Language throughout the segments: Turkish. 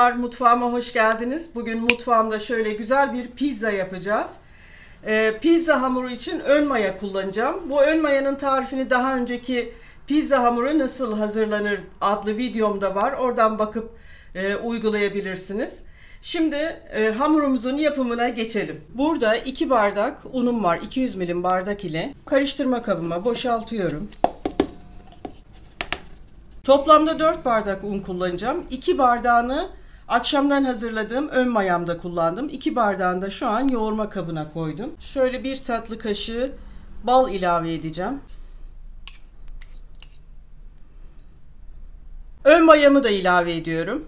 Merhabalar, mutfağıma hoş geldiniz. Bugün mutfağımda şöyle güzel bir pizza yapacağız. Pizza hamuru için ön maya kullanacağım. Bu ön mayanın tarifini daha önceki pizza hamuru nasıl hazırlanır adlı videomda var. Oradan bakıp uygulayabilirsiniz. Şimdi hamurumuzun yapımına geçelim. Burada 2 bardak unum var. 200 milim bardak ile karıştırma kabıma boşaltıyorum. Toplamda 4 bardak un kullanacağım. 2 bardağını akşamdan hazırladığım ön mayamda kullandım. 2 bardağını da şu an yoğurma kabına koydum. Şöyle 1 tatlı kaşığı bal ilave edeceğim. Ön mayamı da ilave ediyorum.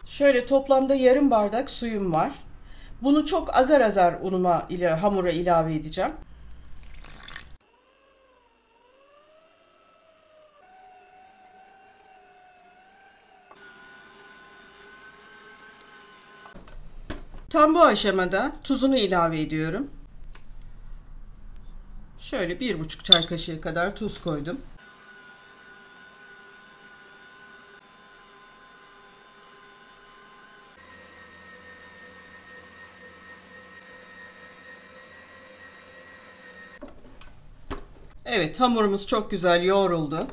Şöyle toplamda yarım bardak suyum var. Bunu çok azar azar unuma ile hamura ilave edeceğim. Tam bu aşamada tuzunu ilave ediyorum. Şöyle 1,5 çay kaşığı kadar tuz koydum. Evet, hamurumuz çok güzel yoğruldu.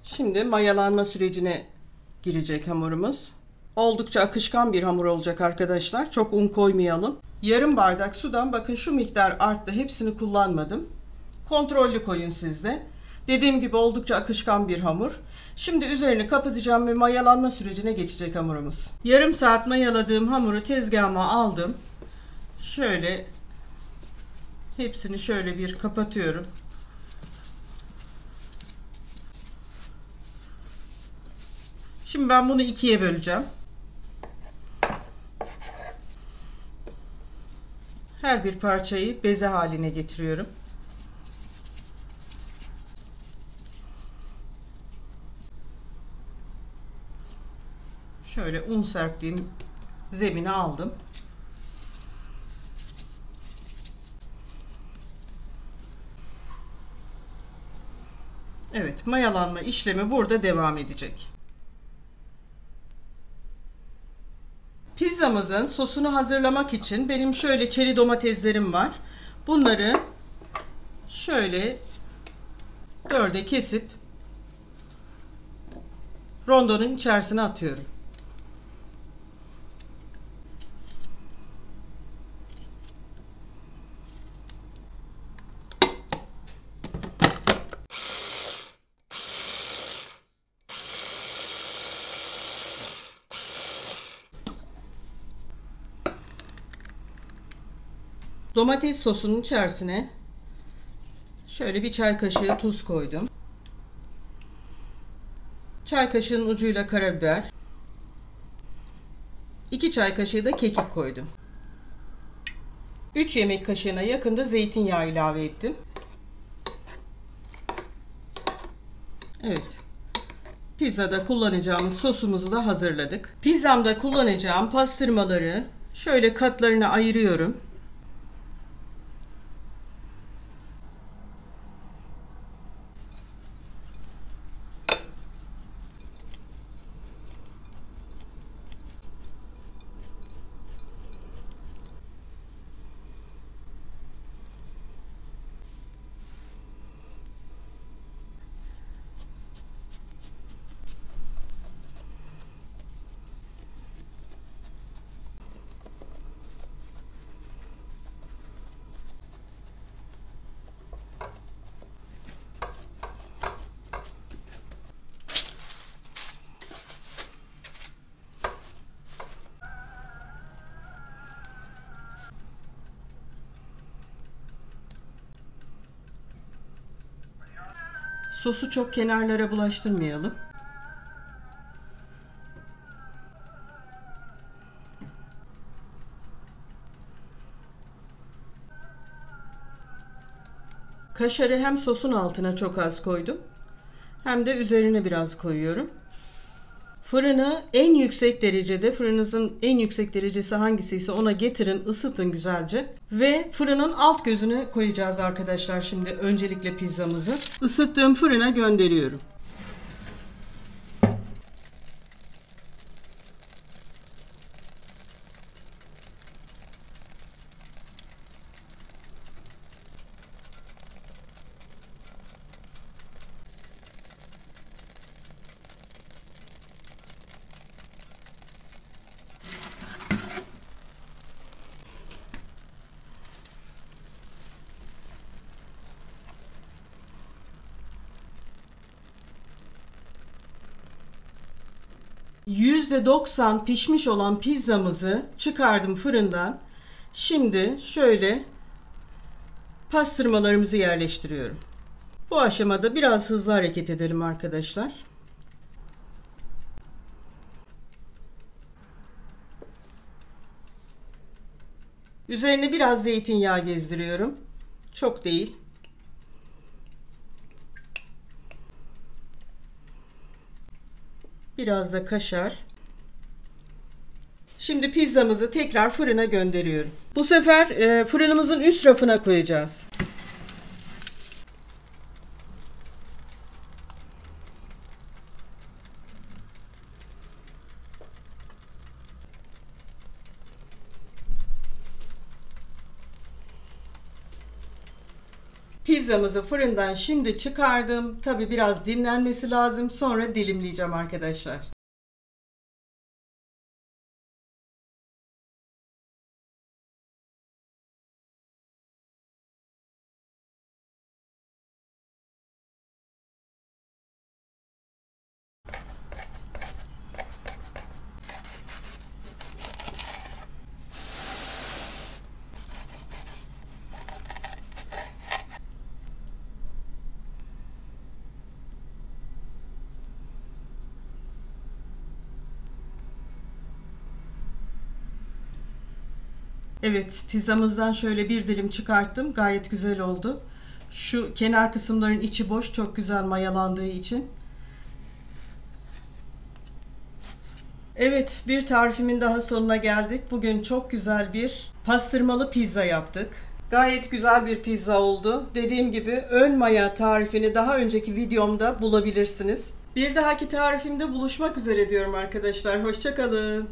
Şimdi mayalanma sürecine girecek hamurumuz. Oldukça akışkan bir hamur olacak arkadaşlar. Çok un koymayalım. Yarım bardak sudan bakın şu miktar arttı. Hepsini kullanmadım. Kontrollü koyun siz de. Dediğim gibi oldukça akışkan bir hamur. Şimdi üzerini kapatacağım ve mayalanma sürecine geçecek hamurumuz. Yarım saat mayaladığım hamuru tezgahıma aldım. Şöyle hepsini şöyle bir kapatıyorum. Şimdi ben bunu ikiye böleceğim. Her bir parçayı beze haline getiriyorum. Şöyle un serptiğim zemini aldım. Evet, mayalanma işlemi burada devam edecek. Pizzamızın sosunu hazırlamak için benim şöyle çeri domateslerim var. Bunları şöyle 4'e kesip rondonun içerisine atıyorum. Domates sosunun içerisine şöyle bir çay kaşığı tuz koydum. Çay kaşığının ucuyla karabiber. 2 çay kaşığı da kekik koydum. 3 yemek kaşığına yakın da zeytinyağı ilave ettim. Evet. Pizzada kullanacağımız sosumuzu da hazırladık. Pizzamda kullanacağım pastırmaları şöyle katlarına ayırıyorum. Sosu çok kenarlara bulaştırmayalım. Kaşarı hem sosun altına çok az koydum, hem de üzerine biraz koyuyorum. Fırını en yüksek derecede, fırınınızın en yüksek derecesi hangisiyse ona getirin, ısıtın güzelce. Ve fırının alt gözüne koyacağız arkadaşlar şimdi öncelikle pizzamızı. Isıttığım fırına gönderiyorum. %90 pişmiş olan pizzamızı çıkardım fırından. Şimdi şöyle pastırmalarımızı yerleştiriyorum. Bu aşamada biraz hızlı hareket edelim arkadaşlar. Üzerine biraz zeytinyağı gezdiriyorum. Çok değil. Biraz da kaşar. Şimdi pizzamızı tekrar fırına gönderiyorum. Bu sefer fırınımızın üst rafına koyacağız. Pizzamızı fırından şimdi çıkardım. Tabii biraz dinlenmesi lazım. Sonra dilimleyeceğim arkadaşlar. Evet, pizzamızdan şöyle bir dilim çıkarttım. Gayet güzel oldu. Şu kenar kısımların içi boş, çok güzel mayalandığı için. Evet, bir tarifimin daha sonuna geldik. Bugün çok güzel bir pastırmalı pizza yaptık. Gayet güzel bir pizza oldu. Dediğim gibi ön maya tarifini daha önceki videomda bulabilirsiniz. Bir dahaki tarifimde buluşmak üzere diyorum arkadaşlar. Hoşça kalın.